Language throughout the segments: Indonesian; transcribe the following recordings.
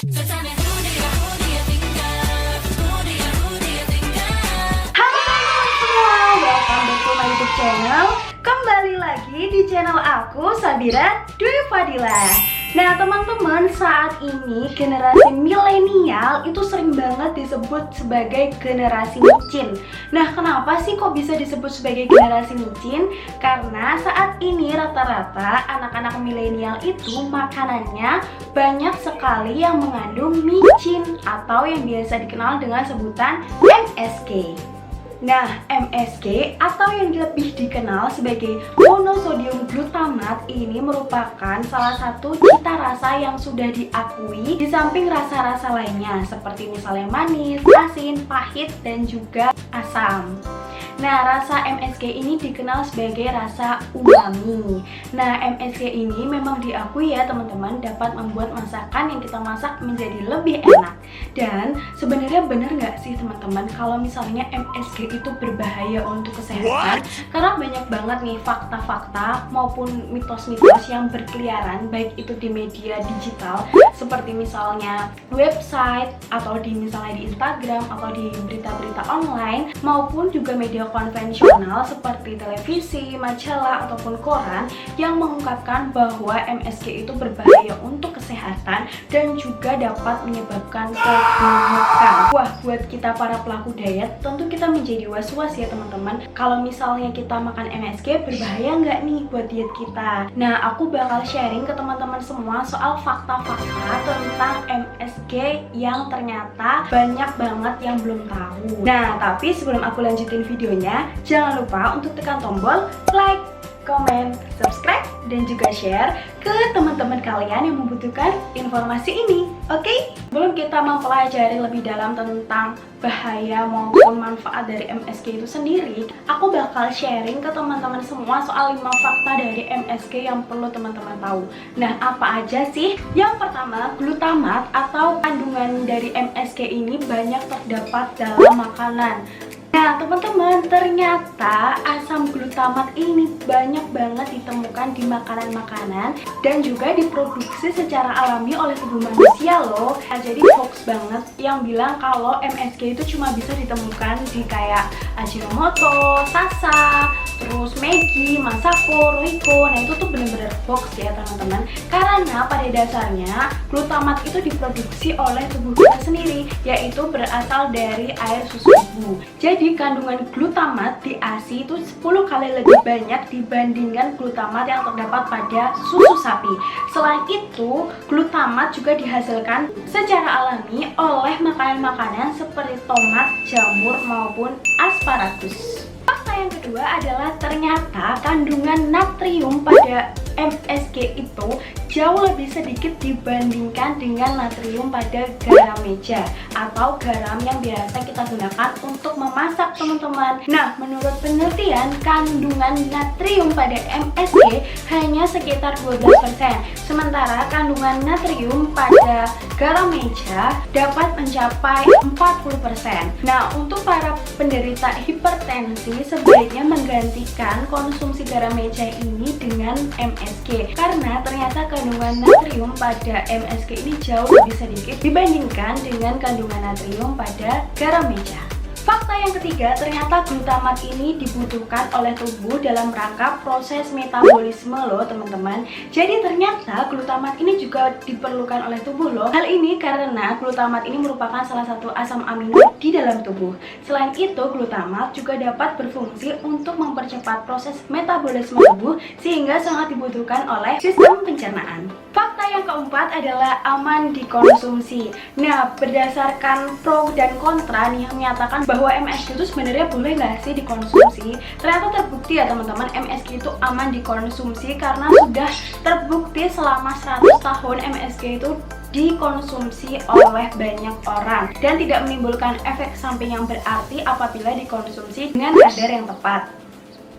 So tell me who do you think of? Who do you think of? Halo teman-teman semua, welcome back to my YouTube channel. Kembali lagi di channel aku, Sabira Dwi Fadila. Nah teman-teman, saat ini generasi milenial itu sering banget disebut sebagai generasi micin. Nah kenapa sih kok bisa disebut sebagai generasi micin? Karena saat ini rata-rata anak-anak milenial itu makanannya banyak sekali yang mengandung micin atau yang biasa dikenal dengan sebutan MSG. Nah, MSG atau yang lebih dikenal sebagai monosodium glutamat ini merupakan salah satu cita rasa yang sudah diakui di samping rasa-rasa lainnya seperti misalnya manis, asin, pahit, dan juga asam. Nah, rasa MSG ini dikenal sebagai rasa umami. Nah, MSG ini memang diakui ya teman-teman dapat membuat masakan yang kita masak menjadi lebih enak. Dan sebenarnya benar nggak sih teman-teman kalau misalnya MSG itu berbahaya untuk kesehatan? Karena banyak banget nih fakta-fakta maupun mitos-mitos yang berkeliaran baik itu di media digital seperti misalnya website atau misalnya di Instagram atau di berita-berita online maupun juga media konvensional seperti televisi, majalah ataupun koran yang mengungkapkan bahwa MSG itu berbahaya untuk kesehatan dan juga dapat menyebabkan kegemukan. Wah, buat kita para pelaku diet tentu kita menjadi was-was ya teman-teman. Kalau misalnya kita makan MSG berbahaya nggak nih buat diet kita? Nah, aku bakal sharing ke teman-teman semua soal fakta-fakta tentang MSG yang ternyata banyak banget yang belum tahu. Nah, tapi sebelum aku lanjutin videonya, jangan lupa untuk tekan tombol like, komen, subscribe, dan juga share ke teman-teman kalian yang membutuhkan informasi ini. Oke? Sebelum kita mempelajari lebih dalam tentang bahaya maupun manfaat dari MSG itu sendiri, aku bakal sharing ke teman-teman semua soal 5 fakta dari MSG yang perlu teman-teman tahu. Nah, apa aja sih? Yang pertama, glutamat atau kandungan dari MSG ini banyak terdapat dalam makanan. Nah teman-teman, ternyata asam glutamat ini banyak banget ditemukan di makanan-makanan dan juga diproduksi secara alami oleh tubuh manusia loh. Nah, jadi hoax banget yang bilang kalau MSG itu cuma bisa ditemukan di kayak Ajinomoto, Sasa, terus Maggi, Masako, Royco. Nah itu tuh bener-bener hoax ya teman-teman. Karena pada dasarnya glutamat itu diproduksi oleh tubuh kita sendiri, yaitu berasal dari air susu ibu. Jadi kandungan glutamat di ASI itu 10 kali lebih banyak dibandingkan glutamat yang terdapat pada susu sapi. Selain itu, glutamat juga dihasilkan secara alami oleh makanan-makanan seperti tomat, jamur, maupun asparagus. Fakta yang kedua adalah ternyata kandungan natrium pada MSG itu jauh lebih sedikit dibandingkan dengan natrium pada garam meja atau garam yang biasa kita gunakan untuk memasak teman-teman. Nah, menurut penelitian kandungan natrium pada MSG hanya sekitar 12%, sementara kandungan natrium pada garam meja dapat mencapai 40%. Nah, untuk para penderita hipertensi sebaiknya menggantikan konsumsi garam meja ini dengan MSG karena ternyata kandungan natrium pada MSG ini jauh lebih sedikit dibandingkan dengan kandungan natrium pada garam meja. Fakta yang ketiga, ternyata glutamat ini dibutuhkan oleh tubuh dalam rangka proses metabolisme loh teman-teman. Jadi ternyata glutamat ini juga diperlukan oleh tubuh loh. Hal ini karena glutamat ini merupakan salah satu asam amino di dalam tubuh. Selain itu, glutamat juga dapat berfungsi untuk mempercepat proses metabolisme tubuh sehingga sangat dibutuhkan oleh sistem pencernaan. Fakta yang keempat adalah aman dikonsumsi. Nah, berdasarkan pro dan kontra nih yang menyatakan bahwa MSG itu sebenarnya boleh nggak sih dikonsumsi? Ternyata terbukti ya teman-teman, MSG itu aman dikonsumsi karena sudah terbukti selama 100 tahun MSG itu dikonsumsi oleh banyak orang dan tidak menimbulkan efek samping yang berarti apabila dikonsumsi dengan kadar yang tepat.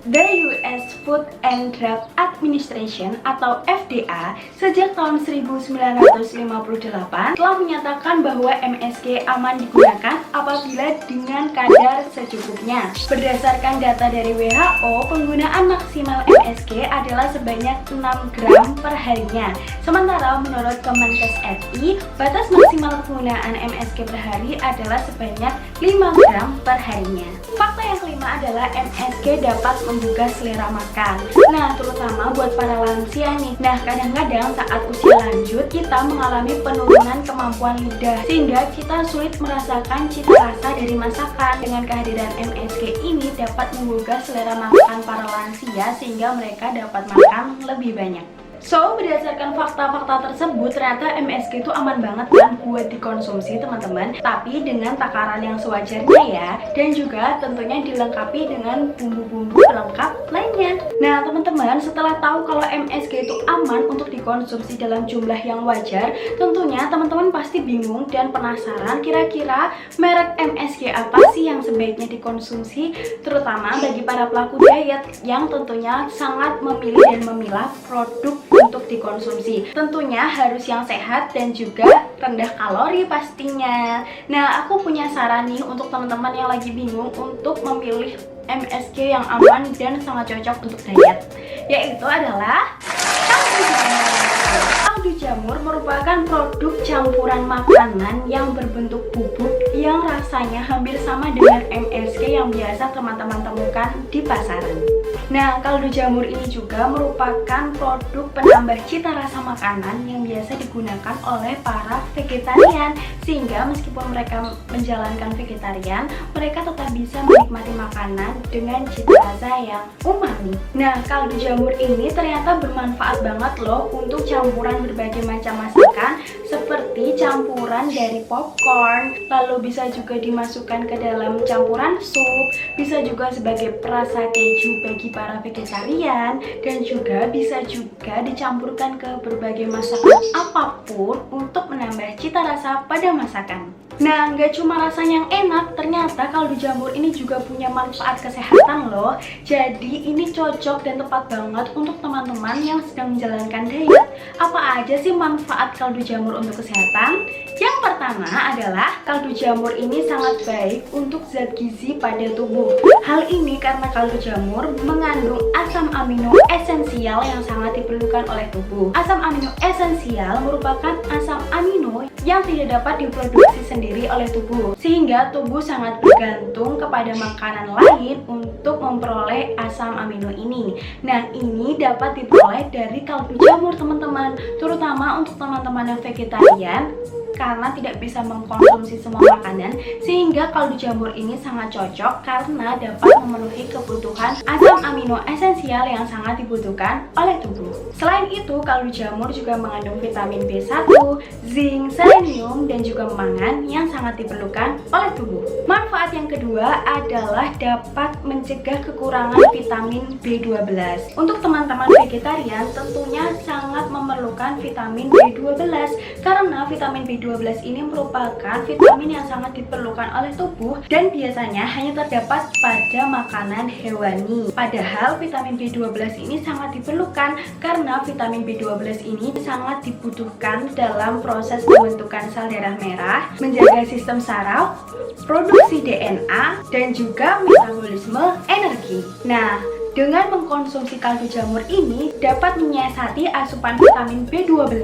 The US Food and Drug Administration atau FDA sejak tahun 1958 telah menyatakan bahwa MSG aman digunakan apabila dengan kadar secukupnya. Berdasarkan data dari WHO, penggunaan maksimal MSG adalah sebanyak 6 gram per harinya. Sementara menurut Kemenkes RI, batas maksimal penggunaan MSG per hari adalah sebanyak 5 gram per harinya. Fakta yang kelima adalah MSG dapat menggugah selera makan. Nah, terutama buat para lansia nih. Nah, kadang-kadang saat usia lanjut kita mengalami penurunan kemampuan lidah sehingga kita sulit merasakan cita rasa dari masakan. Dengan kehadiran MSG ini dapat menggugah selera makan para lansia sehingga mereka dapat makan lebih banyak. So, berdasarkan fakta-fakta tersebut, ternyata MSG itu aman banget kan buat dikonsumsi teman-teman. Tapi dengan takaran yang sewajarnya ya. Dan juga tentunya dilengkapi dengan bumbu-bumbu pelengkap lainnya. Nah teman-teman, setelah tahu kalau MSG itu aman untuk dikonsumsi dalam jumlah yang wajar, tentunya teman-teman pasti bingung dan penasaran kira-kira merek MSG apa sih yang sebaiknya dikonsumsi, terutama bagi para pelaku diet yang tentunya sangat memilih dan memilah produk untuk dikonsumsi. Tentunya harus yang sehat dan juga rendah kalori pastinya. Nah, aku punya saran nih untuk teman-teman yang lagi bingung untuk memilih MSG yang aman dan sangat cocok untuk diet, yaitu adalah kaldu jamur. Merupakan produk campuran makanan yang berbentuk bubuk yang rasanya hampir sama dengan MSG yang biasa teman-teman temukan di pasaran. Nah, kaldu jamur ini juga merupakan produk penambah cita rasa makanan yang biasa digunakan oleh para vegetarian, sehingga meskipun mereka menjalankan vegetarian, mereka tetap bisa menikmati makanan dengan cita rasa yang umami. Nah, kaldu jamur ini ternyata bermanfaat banget loh untuk campuran berbagai macam masakan, seperti campuran dari popcorn, lalu bisa juga dimasukkan ke dalam campuran sup, bisa juga sebagai perasa keju bagi para vegetarian, dan juga bisa juga dicampurkan ke berbagai masakan apapun untuk menambah cita rasa pada masakan. Nah, nggak cuma rasanya yang enak, ternyata kaldu jamur ini juga punya manfaat kesehatan loh. Jadi ini cocok dan tepat banget untuk teman-teman yang sedang menjalankan diet. Apa aja sih manfaat kaldu jamur untuk kesehatan? Yang pertama adalah kaldu jamur ini sangat baik untuk zat gizi pada tubuh. Hal ini karena kaldu jamur mengandung asam amino esensial yang sangat diperlukan oleh tubuh. Asam amino esensial merupakan asam amino yang tidak dapat diproduksi sendiri oleh tubuh, sehingga tubuh sangat bergantung kepada makanan lain untuk memperoleh asam amino ini. Nah, ini dapat diperoleh dari kaldu jamur teman-teman, terutama untuk teman-teman yang vegetarian karena tidak bisa mengkonsumsi semua makanan, sehingga kaldu jamur ini sangat cocok karena dapat memenuhi kebutuhan asam amino esensial yang sangat dibutuhkan oleh tubuh. Selain itu, kaldu jamur juga mengandung vitamin B1, zinc, selenium, dan juga mangan yang sangat diperlukan oleh tubuh. Manfaat yang kedua adalah dapat mencegah kekurangan vitamin B12. Untuk teman-teman vegetarian tentunya sangat memerlukan vitamin B12 karena vitamin B12 ini merupakan vitamin yang sangat diperlukan oleh tubuh dan biasanya hanya terdapat pada makanan hewani. Padahal vitamin B12 ini sangat diperlukan karena vitamin B12 ini sangat dibutuhkan dalam proses pembentukan sel darah merah, menjaga sistem saraf, produksi DNA, dan juga metabolisme energi. Nah, dengan mengkonsumsi kaldu jamur ini dapat menyiasati asupan vitamin B12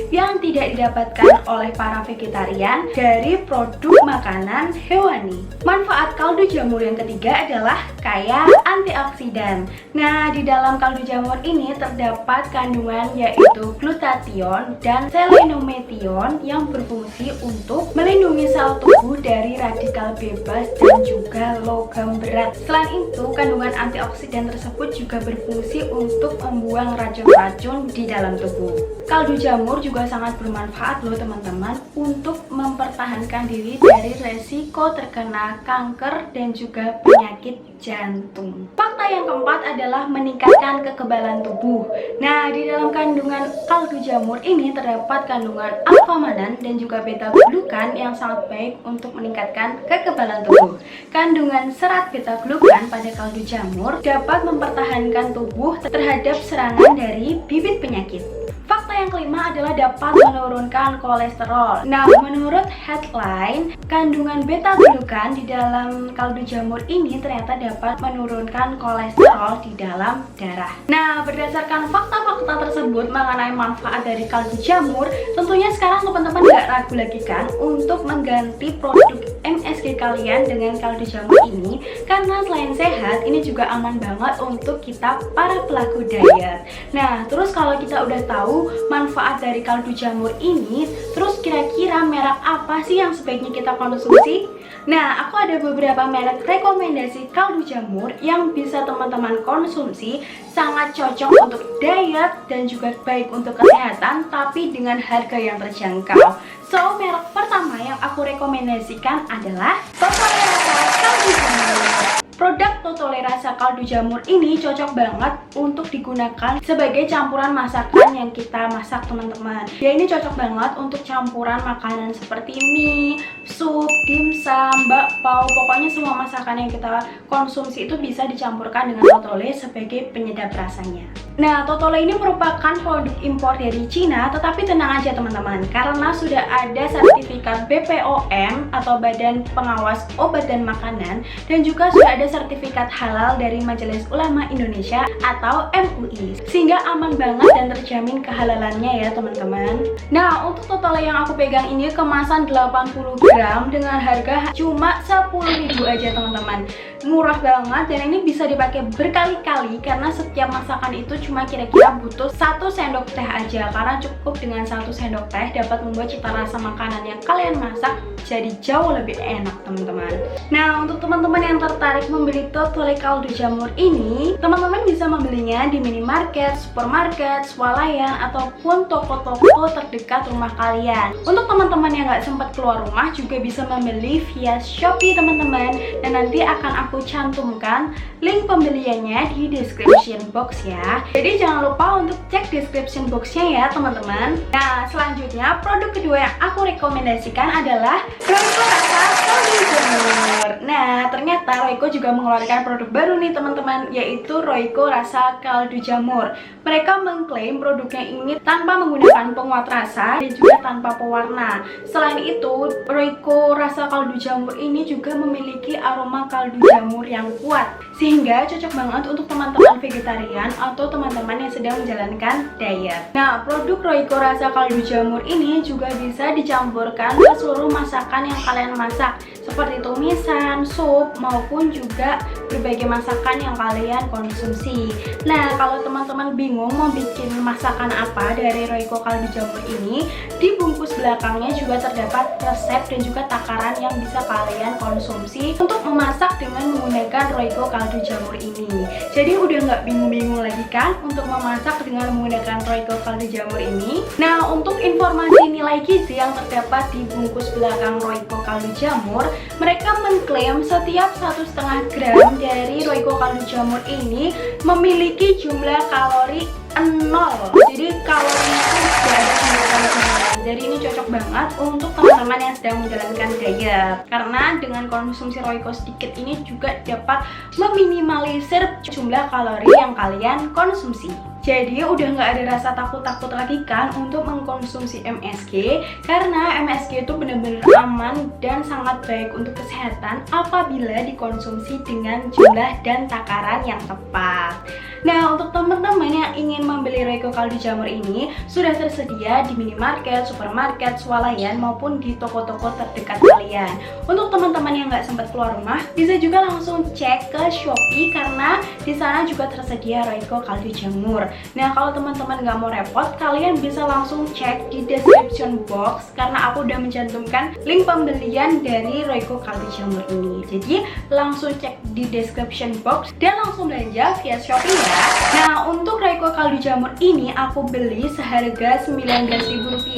yang tidak didapatkan oleh para vegetarian dari produk makanan hewani. Manfaat kaldu jamur yang ketiga adalah kaya antioksidan. Nah, di dalam kaldu jamur ini terdapat kandungan yaitu glutathione dan selenomethane yang berfungsi untuk melindungi sel tubuh dari radikal bebas dan juga logam berat. Selain itu, kandungan antioksidan tersebut juga berfungsi untuk membuang racun-racun di dalam tubuh. Kaldu jamur juga sangat bermanfaat loh teman-teman untuk mempertahankan diri dari resiko terkena kanker dan juga penyakit jantung. Fakta yang keempat adalah meningkatkan kekebalan tubuh. Nah, di dalam kandungan kaldu jamur ini terdapat kandungan alfamanan dan juga beta glukan yang sangat baik untuk meningkatkan kekebalan tubuh. Kandungan serat beta-glukan pada kaldu jamur dapat mempertahankan tubuh terhadap serangan dari bibit penyakit. Fakta yang kelima adalah dapat menurunkan kolesterol. Nah, menurut headline, kandungan beta-glukan di dalam kaldu jamur ini ternyata dapat menurunkan kolesterol di dalam darah. Nah, berdasarkan fakta-fakta tersebut mengenai manfaat dari kaldu jamur, tentunya sekarang teman-teman gak ragu lagi kan untuk mengganti produk MSG kalian dengan kaldu jamur ini, karena selain sehat, ini juga aman banget untuk kita para pelaku diet. Nah, terus kalau kita udah tahu manfaat dari kaldu jamur ini, terus kira-kira merek apa sih yang sebaiknya kita konsumsi? Nah, aku ada beberapa merek rekomendasi kaldu jamur yang bisa teman-teman konsumsi, sangat cocok untuk diet dan juga baik untuk kesehatan, tapi dengan harga yang terjangkau. So, merek pertama yang aku rekomendasikan adalah Totole Rasa Kaldu Jamur. Produk Totole Rasa Kaldu Jamur ini cocok banget untuk digunakan sebagai campuran masakan yang kita masak, teman-teman. Ya, ini cocok banget untuk campuran makanan seperti mie, sup, dimsum, bakpao, pokoknya semua masakan yang kita konsumsi itu bisa dicampurkan dengan Totole sebagai penyedap rasanya. Nah, Totole ini merupakan produk impor dari Cina, tetapi tenang aja teman-teman, karena sudah ada sertifikat BPOM atau Badan Pengawas Obat dan Makanan, dan juga sudah ada sertifikat halal dari Majelis Ulama Indonesia atau MUI, sehingga aman banget dan terjamin kehalalannya ya teman-teman. Nah, untuk Totole yang aku pegang ini kemasan 80 gram dengan harga cuma 10.000 aja teman-teman. Murah banget dan ini bisa dipakai berkali-kali karena setiap masakan itu cuma kira-kira butuh 1 sendok teh aja, karena cukup dengan 1 sendok teh dapat membuat cita rasa makanan yang kalian masak jadi jauh lebih enak teman-teman. Nah, untuk teman-teman yang tertarik membeli Totole kaldu jamur ini, teman-teman bisa membelinya di minimarket, supermarket, swalayan, ataupun toko-toko terdekat rumah kalian. Untuk teman-teman yang nggak sempat keluar rumah juga bisa membeli via Shopee teman-teman, dan nanti akan aku cantumkan link pembeliannya di description box ya. Jadi jangan lupa untuk cek description boxnya ya teman-teman. Nah, selanjutnya produk kedua yang aku rekomendasikan adalah Royco Rasa Kaldu Jamur. Nah, ternyata Royco juga mengeluarkan produk baru nih teman-teman, yaitu Royco Rasa Kaldu Jamur. Mereka mengklaim produknya ini tanpa menggunakan penguat rasa dan juga tanpa pewarna. Selain itu, Royco Rasa Kaldu Jamur ini juga memiliki aroma kaldu jamur yang kuat, sehingga cocok banget untuk teman-teman vegetarian atau teman-teman yang sedang menjalankan diet. Nah, produk Royco Rasa Kaldu Jamur ini juga bisa dicampurkan ke seluruh masakan yang kalian masak, seperti tumisan, sup, maupun juga berbagai masakan yang kalian konsumsi. Nah, kalau teman-teman bingung mau bikin masakan apa dari Royco Kaldu Jamur ini, di bungkus belakangnya juga terdapat resep dan juga takaran yang bisa kalian konsumsi untuk memasak dengan menggunakan Royco Kaldu Jamur ini. Jadi udah nggak bingung-bingung lagi kan untuk memasak dengan menggunakan Royco Kaldu Jamur ini. Nah, untuk informasi nilai gizi yang terdapat di bungkus belakang Royco Kaldu Jamur, mereka mengklaim setiap 1,5 gram dari Royco Kaldu Jamur ini memiliki jumlah kalori 0. Jadi kalorinya itu tidak ada sama sekali. Jadi ini cocok banget untuk teman-teman yang sedang menjalankan diet, karena dengan konsumsi Royco sedikit ini juga dapat meminimalisir jumlah kalori yang kalian konsumsi. Jadi udah nggak ada rasa takut-takut lagi kan untuk mengkonsumsi MSG, karena MSG itu benar-benar aman dan sangat baik untuk kesehatan apabila dikonsumsi dengan jumlah dan takaran yang tepat. Nah, untuk teman-teman yang ingin membeli Royco Kaldu Jamur ini sudah tersedia di minimarket, supermarket, swalayan maupun di toko-toko terdekat kalian. Untuk teman-teman yang nggak sempat keluar rumah, bisa juga langsung cek ke Shopee karena di sana juga tersedia Royco Kaldu Jamur. Nah, kalau teman-teman nggak mau repot, kalian bisa langsung cek di description box karena aku udah mencantumkan link pembelian dari Royco Kaldu Jamur ini. Jadi langsung cek di description box dan langsung belanja via Shopee ya. Nah, untuk Royco Kaldu Jamur ini aku beli seharga Rp19.000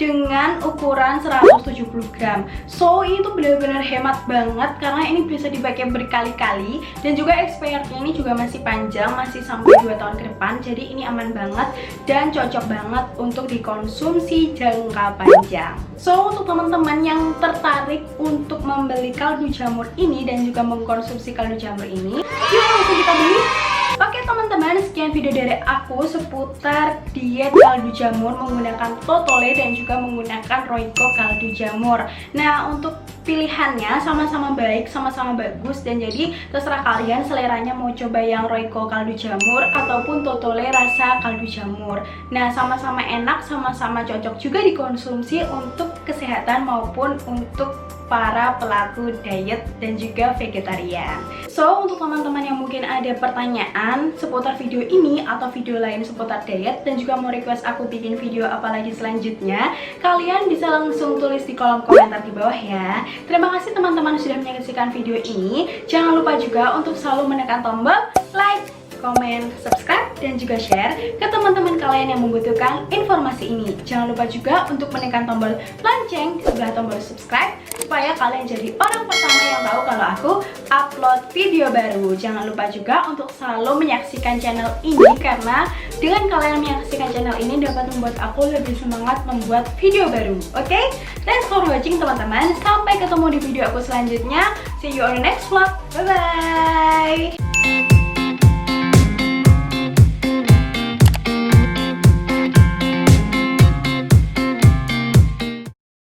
dengan ukuran 170 gram. So ini tuh benar-benar hemat banget karena ini bisa dipakai berkali-kali, dan juga expirednya ini juga masih panjang, masih sampai 2 tahun ke depan. Jadi ini aman banget dan cocok banget untuk dikonsumsi jangka panjang. So untuk teman-teman yang tertarik untuk membeli kaldu jamur ini dan juga mengkonsumsi kaldu jamur ini, yuk langsung kita beli. Oke teman-teman, sekian video dari aku seputar diet kaldu jamur menggunakan Totole dan juga menggunakan Royco kaldu jamur. Nah, untuk pilihannya sama-sama baik, sama-sama bagus, dan jadi terserah kalian seleranya mau coba yang Royco kaldu jamur ataupun Totole rasa kaldu jamur. Nah, sama-sama enak, sama-sama cocok juga dikonsumsi untuk kesehatan maupun untuk para pelaku diet dan juga vegetarian. So, untuk teman-teman yang mungkin ada pertanyaan seputar video ini atau video lain seputar diet dan juga mau request aku bikin video apa lagi selanjutnya, kalian bisa langsung tulis di kolom komentar di bawah ya. Terima kasih teman-teman sudah menyaksikan video ini. Jangan lupa juga untuk selalu menekan tombol like, komen, subscribe, dan juga share ke teman-teman kalian yang membutuhkan informasi ini. Jangan lupa juga untuk menekan tombol lonceng di sebelah tombol subscribe supaya kalian jadi orang pertama yang tahu kalau aku upload video baru. Jangan lupa juga untuk selalu menyaksikan channel ini karena dengan kalian menyaksikan channel ini dapat membuat aku lebih semangat membuat video baru. Oke? Thanks for watching teman-teman. Sampai ketemu di video aku selanjutnya. See you on the next vlog. Bye-bye.